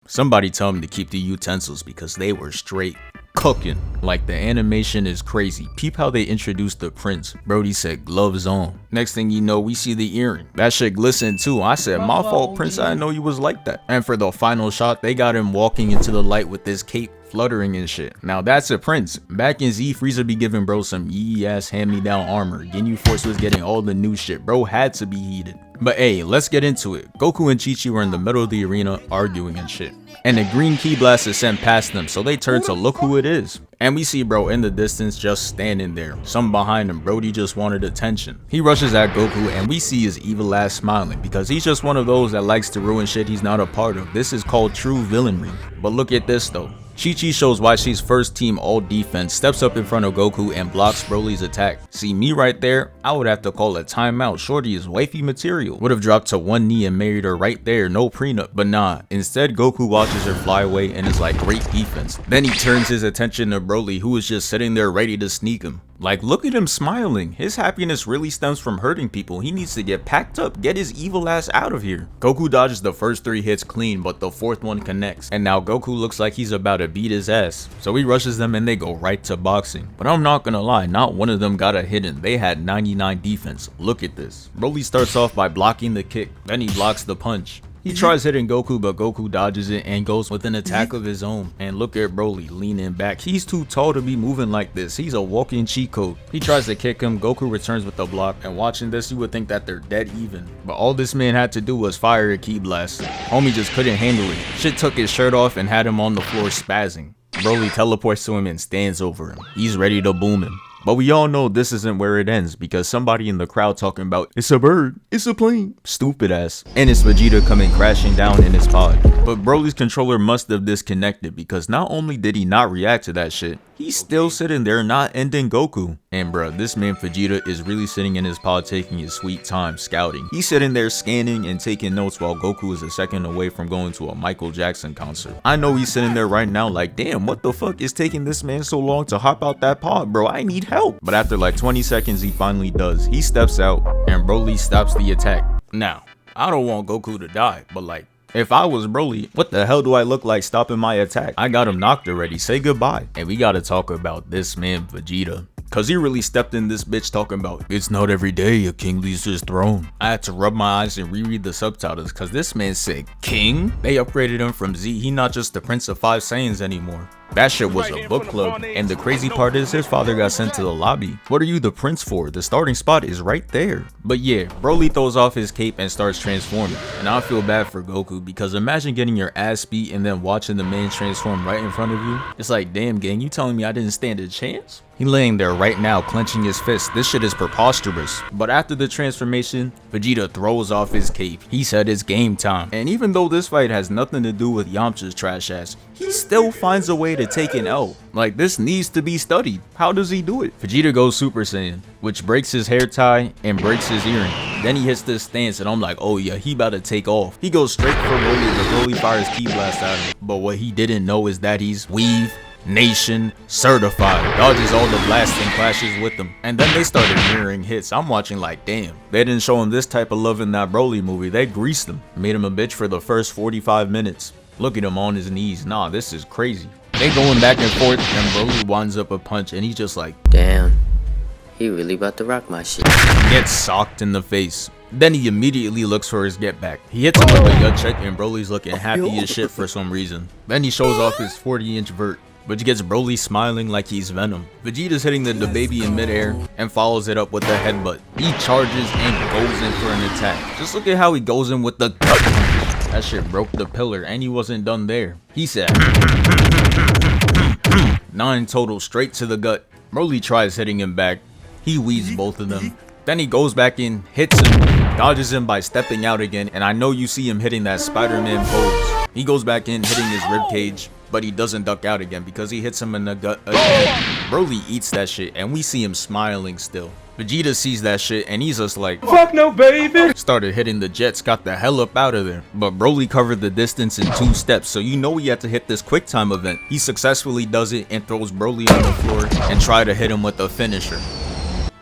Somebody tell him to keep the utensils because they were straight cooking. Like, the animation is crazy. Peep how they introduced the prince. Brody said gloves on. Next thing you know, we see the earring. That shit glistened too. I said, my fault, prince, I didn't know you was like that. And for the final shot, they got him walking into the light with this cape fluttering and shit. Now that's a prince. Back in Z, Frieza be giving bro some yee ass hand-me-down armor. Ginyu Force was getting all the new shit. Bro had to be heated. But hey, let's get into it. Goku and Chi-Chi were in the middle of the arena arguing and shit. And the green ki blast is sent past them, so they turn to look who it is. And we see bro in the distance just standing there. Some behind him, Brody just wanted attention. He rushes at Goku and we see his evil ass smiling because he's just one of those that likes to ruin shit he's not a part of. This is called true villainry. But look at this though. Chi-Chi shows why she's first team all defense, steps up in front of Goku and blocks Broly's attack. See me right there? I would have to call a timeout. Shorty is wifey material. Would have dropped to one knee and married her right there, no prenup. But nah, instead Goku watches her fly away and is like, great defense. Then he turns his attention to Broly, who is just sitting there ready to sneak him. Like, look at him smiling. His happiness really stems from hurting people. He needs to get packed up, get his evil ass out of here. Goku dodges the first 3 hits clean, but the 4th one connects. And now Goku looks like he's about to beat his ass. So he rushes them and they go right to boxing. But I'm not gonna lie, not one of them got a hit in. They had 99 defense. Look at this. Broly starts off by blocking the kick, then he blocks the punch. He tries hitting Goku, but Goku dodges it and goes with an attack of his own. And look at Broly leaning back. He's too tall to be moving like this. He's a walking cheat code. He tries to kick him. Goku returns with the block. And watching this, you would think that they're dead even. But all this man had to do was fire a ki blast. Homie just couldn't handle it. Shit took his shirt off and had him on the floor spazzing. Broly teleports to him and stands over him. He's ready to boom him. But we all know this isn't where it ends because somebody in the crowd talking about, it's a bird, it's a plane, stupid ass. And it's Vegeta coming crashing down in his pod. But Broly's controller must have disconnected because not only did he not react to that shit, he's still sitting there not ending Goku. And bruh, this man Vegeta is really sitting in his pod taking his sweet time scouting. He's sitting there scanning and taking notes while Goku is a second away from going to a Michael Jackson concert. I know he's sitting there right now like, damn, what the fuck is taking this man so long to hop out that pod, bro? I need help. But after like 20 seconds, he finally does. He steps out and Broly stops the attack. Now, I don't want Goku to die, but like, if I was Broly, what the hell do I look like stopping my attack? I got him knocked already, say goodbye. And we gotta talk about this man Vegeta. Cause he really stepped in this bitch talking about, it's not every day a king leaves his throne. I had to rub my eyes and reread the subtitles cause this man said king? They upgraded him from Z, he not just the Prince of 5 Saiyans anymore. That shit was a book club, and the crazy part is his father got sent to the lobby. What are you the prince for? The starting spot is right there. But yeah, Broly throws off his cape and starts transforming. And I feel bad for Goku because imagine getting your ass beat and then watching the man transform right in front of you. It's like, damn gang, you telling me I didn't stand a chance? He laying there right now clenching his fist. This shit is preposterous. But after the transformation, Vegeta throws off his cape. He said it's game time. And even though this fight has nothing to do with Yamcha's trash ass, he still finds a way to take an L. Like, this needs to be studied. How does he do it? Vegeta goes Super Saiyan, which breaks his hair tie and breaks his earring. Then he hits this stance and I'm like, oh yeah, he about to take off. He goes straight for Broly, but Broly fires ki blast at him. But what he didn't know is that he's Weave Nation certified. Dodges all the blasting clashes with them. And then they started mirroring hits. I'm watching like, damn. They didn't show him this type of love in that Broly movie. They greased him. Made him a bitch for the first 45 minutes. Look at him on his knees. Nah, this is crazy. They going back and forth and Broly winds up a punch and he's just like, damn, he really about to rock my shit. Gets socked in the face. Then he immediately looks for his get back. He hits him with a gut check and Broly's looking happy as shit for some reason. Then he shows off his 40-inch vert, which gets Broly smiling like he's Venom. Vegeta's hitting the baby in midair and follows it up with a headbutt. He charges and goes in for an attack. Just look at how he goes in with the gut punch. That shit broke the pillar and he wasn't done there. He said 9 total straight to the gut. Broly tries hitting him back. He weaves both of them. Then he goes back in, hits him, dodges him by stepping out again, and I know you see him hitting that Spider-Man pose. He goes back in, hitting his ribcage, but he doesn't duck out again because he hits him in the gut again. Broly eats that shit and we see him smiling still. Vegeta sees that shit and he's just like, fuck no baby. Started hitting the jets, got the hell up out of there. But Broly covered the distance in 2 steps, so you know he had to hit this quick time event. He successfully does it and throws Broly on the floor and try to hit him with a finisher.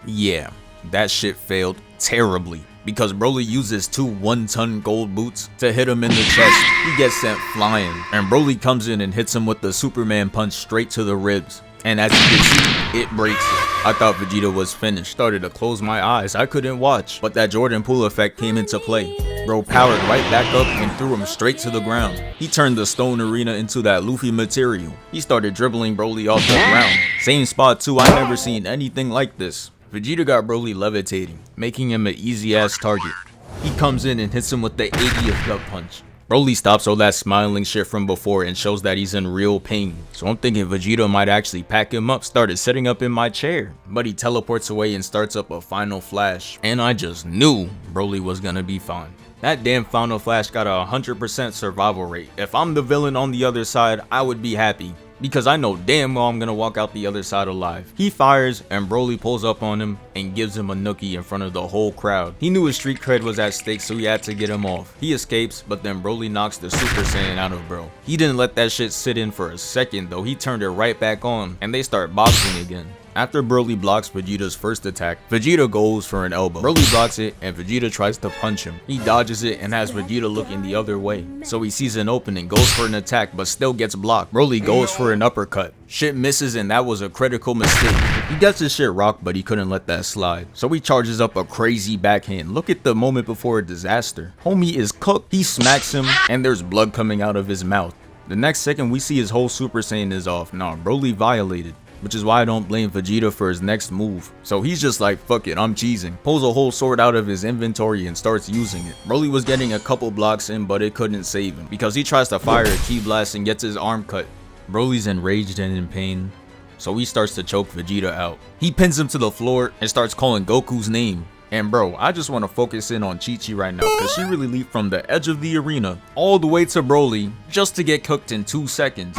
Yeah, that shit failed terribly because Broly uses 2 1-ton gold boots to hit him in the chest. He gets sent flying, and Broly comes in and hits him with the Superman punch straight to the ribs. And as you can see, it breaks it. I thought Vegeta was finished. Started to close my eyes. I couldn't watch. But that Jordan Poole effect came into play. Bro powered right back up and threw him straight to the ground. He turned the stone arena into that Luffy material. He started dribbling Broly off the ground. Same spot too. I never seen anything like this. Vegeta got Broly levitating, making him an easy ass target. He comes in and hits him with the 80th gut punch. Broly stops all that smiling shit from before and shows that he's in real pain. So I'm thinking Vegeta might actually pack him up. Started sitting up in my chair. But he teleports away and starts up a final flash. And I just knew Broly was gonna be fine. That damn final flash got a 100% survival rate. If I'm the villain on the other side, I would be happy. Because I know damn well I'm gonna walk out the other side alive. He fires and Broly pulls up on him and gives him a nookie in front of the whole crowd. He knew his street cred was at stake, so he had to get him off. He escapes, but then Broly knocks the Super Saiyan out of bro. He didn't let that shit sit in for a second though. He turned it right back on and they start boxing again. After Broly blocks Vegeta's first attack, Vegeta goes for an elbow. Broly blocks it and Vegeta tries to punch him. He dodges it and has Vegeta looking the other way. So he sees an opening, goes for an attack but still gets blocked. Broly goes for an uppercut. Shit misses and that was a critical mistake. He gets his shit rocked but he couldn't let that slide. So he charges up a crazy backhand. Look at the moment before a disaster. Homie is cooked. He smacks him and there's blood coming out of his mouth. The next second we see his whole Super Saiyan is off. Nah, Broly violated. Which is why I don't blame Vegeta for his next move. So he's just like, fuck it, I'm cheesing. Pulls a whole sword out of his inventory and starts using it. Broly was getting a couple blocks in, but it couldn't save him. Because he tries to fire a ki blast and gets his arm cut. Broly's enraged and in pain. So he starts to choke Vegeta out. He pins him to the floor and starts calling Goku's name. And bro, I just want to focus in on Chi-Chi right now because she really leaped from the edge of the arena all the way to Broly just to get cooked in 2 seconds.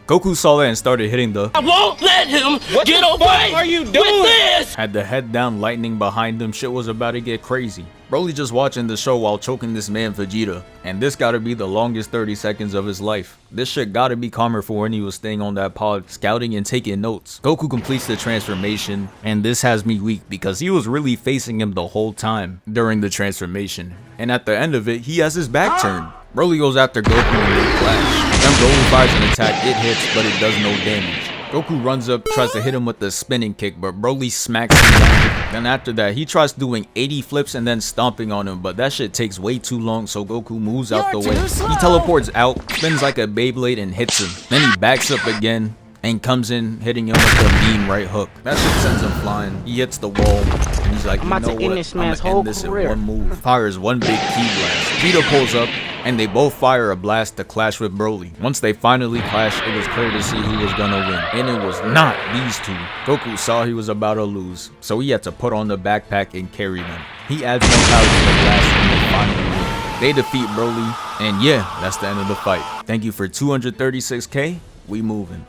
Goku saw that and started hitting the I won't let him get away are you doing? with this! Had the head down lightning behind him. Shit was about to get crazy. Broly just watching the show while choking this man Vegeta. And this gotta be the longest 30 seconds of his life. This shit gotta be calmer for when he was staying on that pod, scouting and taking notes. Goku completes the transformation, and this has me weak because he was really facing him the whole time during the transformation. And at the end of it, he has his back turned. Broly goes after Goku and they clash. Then Broly fires an attack, it hits, but it does no damage. Goku runs up, tries to hit him with the spinning kick, but Broly smacks him down. Then after that, he tries doing 80 flips and then stomping on him, but that shit takes way too long, so Goku moves out the way. He teleports out, spins like a Beyblade and hits him. Then he backs up again and comes in, hitting him with the mean right hook. That shit sends him flying. He hits the wall, and he's like, you know what, I'm gonna end this in one move. Fires one big ki blast. Vegeta pulls up, and they both fire a blast to clash with Broly. Once they finally clashed, it was clear to see who was gonna win, and it was not these two. Goku saw he was about to lose, so he had to put on the backpack and carry them. He adds more power to the blast, and they finally win. They defeat Broly, and yeah, that's the end of the fight. Thank you for 236K. We moving.